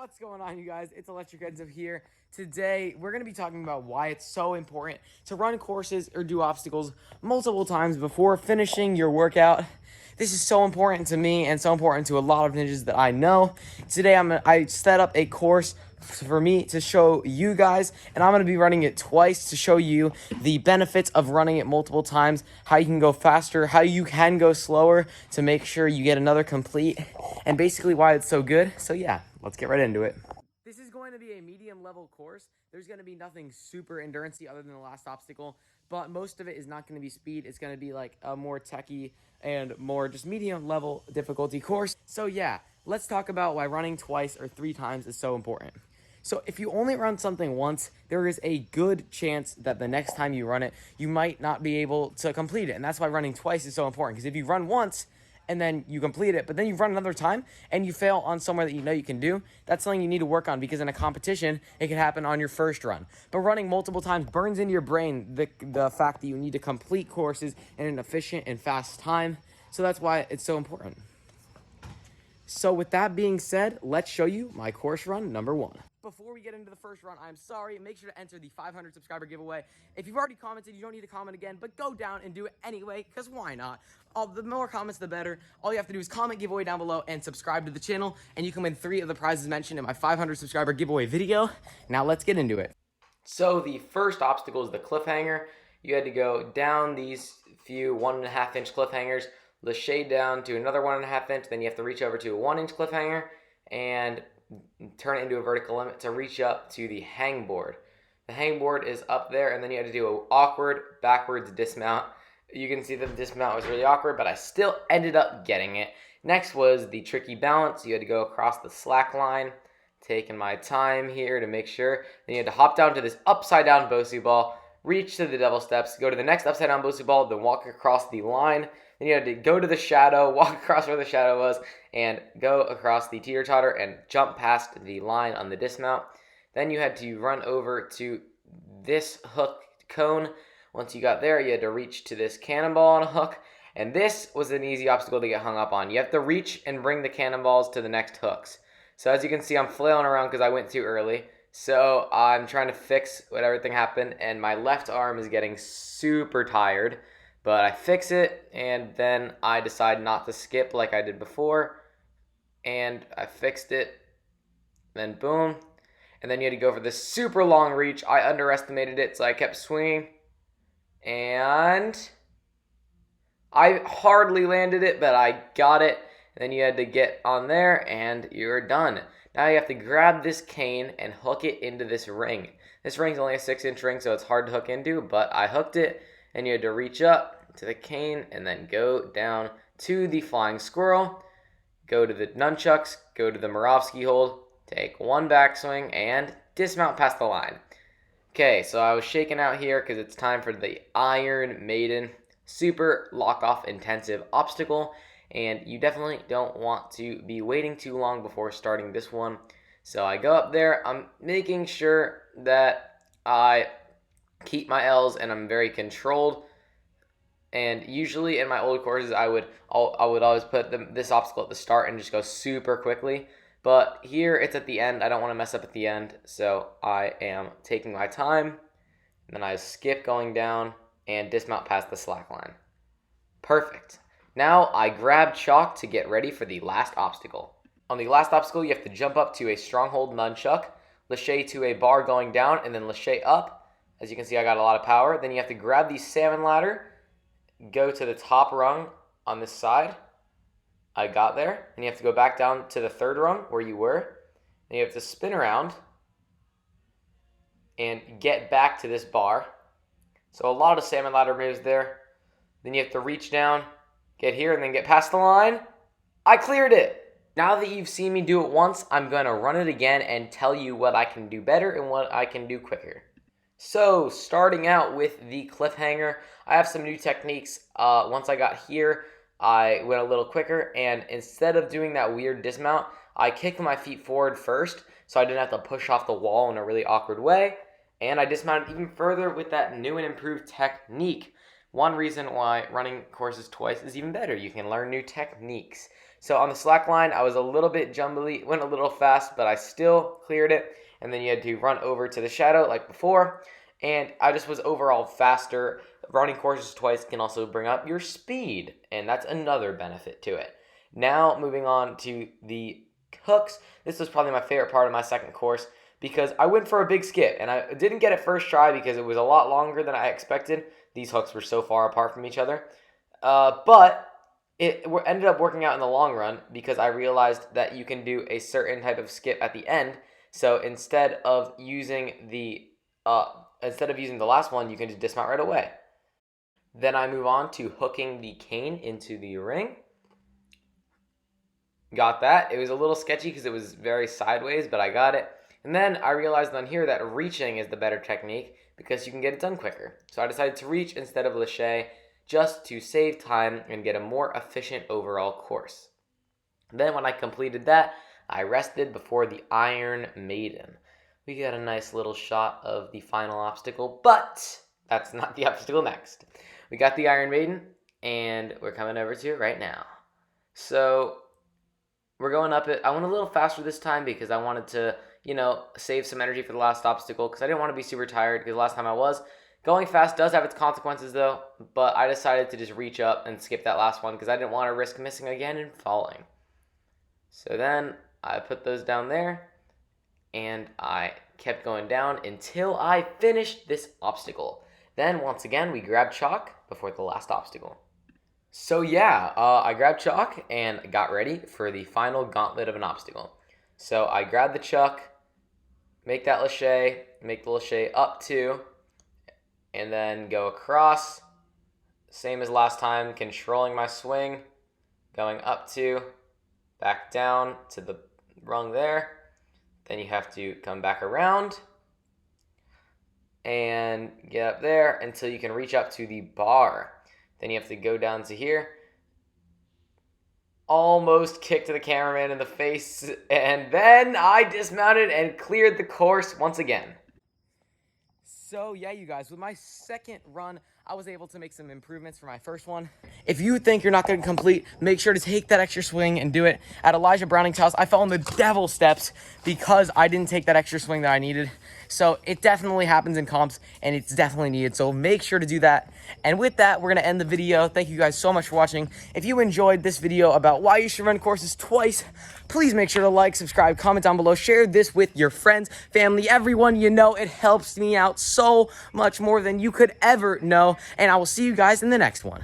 What's going on, you guys? It's Electric Enzo here. Today, we're going to be talking about why it's so important to run courses or do obstacles multiple times before finishing your workout. This is so important to me and so important to a lot of ninjas that I know. Today, I set up a course for me to show you guys, and I'm going to be running it twice to show you the benefits of running it multiple times, how you can go faster, how you can go slower to make sure you get another complete, and basically why it's so good. So yeah, let's get right into it. This is going to be a medium level course. There's going to be nothing super endurance-y other than the last obstacle, but most of it is not going to be speed. It's going to be like a more techy and more just medium level difficulty course. So yeah, let's talk about why running twice or 3 times is so important. So if you only run something once, there is a good chance that the next time you run it, you might not be able to complete it. And that's why running twice is so important. Because if you run once and then you complete it, but then you run another time and you fail on somewhere that you know you can do, that's something you need to work on, because in a competition, it can happen on your first run. But running multiple times burns into your brain the fact that you need to complete courses in an efficient and fast time. So that's why it's so important. So with that being said, let's show you my course run number 1. Before we get into the first run, I'm sorry, make sure to enter the 500 subscriber giveaway. If you've already commented, you don't need to comment again, but go down and do it anyway, because why not? The more comments, the better. All you have to do is comment giveaway down below and subscribe to the channel, and you can win 3 of the prizes mentioned in my 500 subscriber giveaway video. Now let's get into it. So the first obstacle is the cliffhanger. You had to go down these few 1.5 inch cliffhangers, lâcher down to another 1.5 inch, then you have to reach over to a 1 inch cliffhanger, and turn it into a vertical limit to reach up to the hangboard. The hangboard is up there, and then you had to do an awkward backwards dismount. You can see that the dismount was really awkward, but I still ended up getting it. Next was the tricky balance. You had to go across the slack line, taking my time here to make sure. Then you had to hop down to this upside down Bosu ball, reach to the devil steps, go to the next upside down Bosu ball, then walk across the line. Then you had to go to the shadow, walk across where the shadow was, and go across the teeter-totter and jump past the line on the dismount. Then you had to run over to this hook cone. Once you got there, you had to reach to this cannonball on a hook. And this was an easy obstacle to get hung up on. You have to reach and bring the cannonballs to the next hooks. So as you can see, I'm flailing around because I went too early. So I'm trying to fix what everything happened, and my left arm is getting super tired. But I fix it, and then I decide not to skip like I did before. And I fixed it. Then boom. And then you had to go for this super long reach. I underestimated it, so I kept swinging. And I hardly landed it, but I got it. And then you had to get on there, and you're done. Now you have to grab this cane and hook it into this ring. This ring's only a 6-inch ring, so it's hard to hook into, but I hooked it. And you had to reach up to the cane and then go down to the flying squirrel, go to the nunchucks, go to the Moravsky hold, take one backswing, and dismount past the line. Okay, so I was shaking out here because it's time for the Iron Maiden super lock-off intensive obstacle, and you definitely don't want to be waiting too long before starting this one. So I go up there, I'm making sure that I keep my L's and I'm very controlled. And usually in my old courses, I would always put this obstacle at the start and just go super quickly. But here it's at the end. I don't want to mess up at the end, so I am taking my time. And then I skip going down and dismount past the slack line. Perfect. Now I grab chalk to get ready for the last obstacle. On the last obstacle, you have to jump up to a stronghold nunchuck, lâcher to a bar going down, and then lâcher up. As you can see, I got a lot of power. Then you have to grab the salmon ladder, go to the top rung on this side. I got there. And you have to go back down to the 3rd rung where you were. Then you have to spin around and get back to this bar. So a lot of salmon ladder moves there. Then you have to reach down, get here, and then get past the line. I cleared it. Now that you've seen me do it once, I'm going to run it again and tell you what I can do better and what I can do quicker. So, starting out with the cliffhanger, I have some new techniques. Once I got here, I went a little quicker, and instead of doing that weird dismount, I kicked my feet forward first, so I didn't have to push off the wall in a really awkward way, and I dismounted even further with that new and improved technique. One reason why running courses twice is even better. You can learn new techniques. So on the slack line, I was a little bit jumbly, went a little fast, but I still cleared it. And then you had to run over to the shadow like before. And I just was overall faster. Running courses twice can also bring up your speed, and that's another benefit to it. Now moving on to the hooks. This was probably my favorite part of my second course because I went for a big skip, and I didn't get it first try because it was a lot longer than I expected. These hooks were so far apart from each other. But it ended up working out in the long run because I realized that you can do a certain type of skip at the end. So instead of using the last one, you can just dismount right away. Then I move on to hooking the cane into the ring. Got that. It was a little sketchy because it was very sideways, but I got it. And then I realized on here that reaching is the better technique because you can get it done quicker. So I decided to reach instead of lâcher just to save time and get a more efficient overall course. Then when I completed that, I rested before the Iron Maiden. We got a nice little shot of the final obstacle, but that's not the obstacle next. We got the Iron Maiden, and we're coming over to it right now. So we're going up it. I went a little faster this time because I wanted to, save some energy for the last obstacle because I didn't want to be super tired because last time I was. Going fast does have its consequences though, but I decided to just reach up and skip that last one because I didn't want to risk missing again and falling. So then I put those down there, and I kept going down until I finished this obstacle. Then once again, we grabbed chalk before the last obstacle. So yeah, I grabbed chalk and got ready for the final gauntlet of an obstacle. So I grabbed the chalk, make that lâcher, make the lâcher up two, and then go across. Same as last time, controlling my swing, going up two, back down to the rung there. Then you have to come back around and get up there until you can reach up to the bar. Then you have to go down to here. Almost kicked the cameraman in the face, and then I dismounted and cleared the course once again. So yeah, you guys, with my second run, I was able to make some improvements for my first one. If you think you're not going to complete, make sure to take that extra swing and do it. At Elijah Browning's house, I fell on the devil steps because I didn't take that extra swing that I needed. So it definitely happens in comps, and it's definitely needed. So make sure to do that. And with that, we're going to end the video. Thank you guys so much for watching. If you enjoyed this video about why you should run courses twice, please make sure to like, subscribe, comment down below, share this with your friends, family, everyone you know. It helps me out so much more than you could ever know. And I will see you guys in the next one.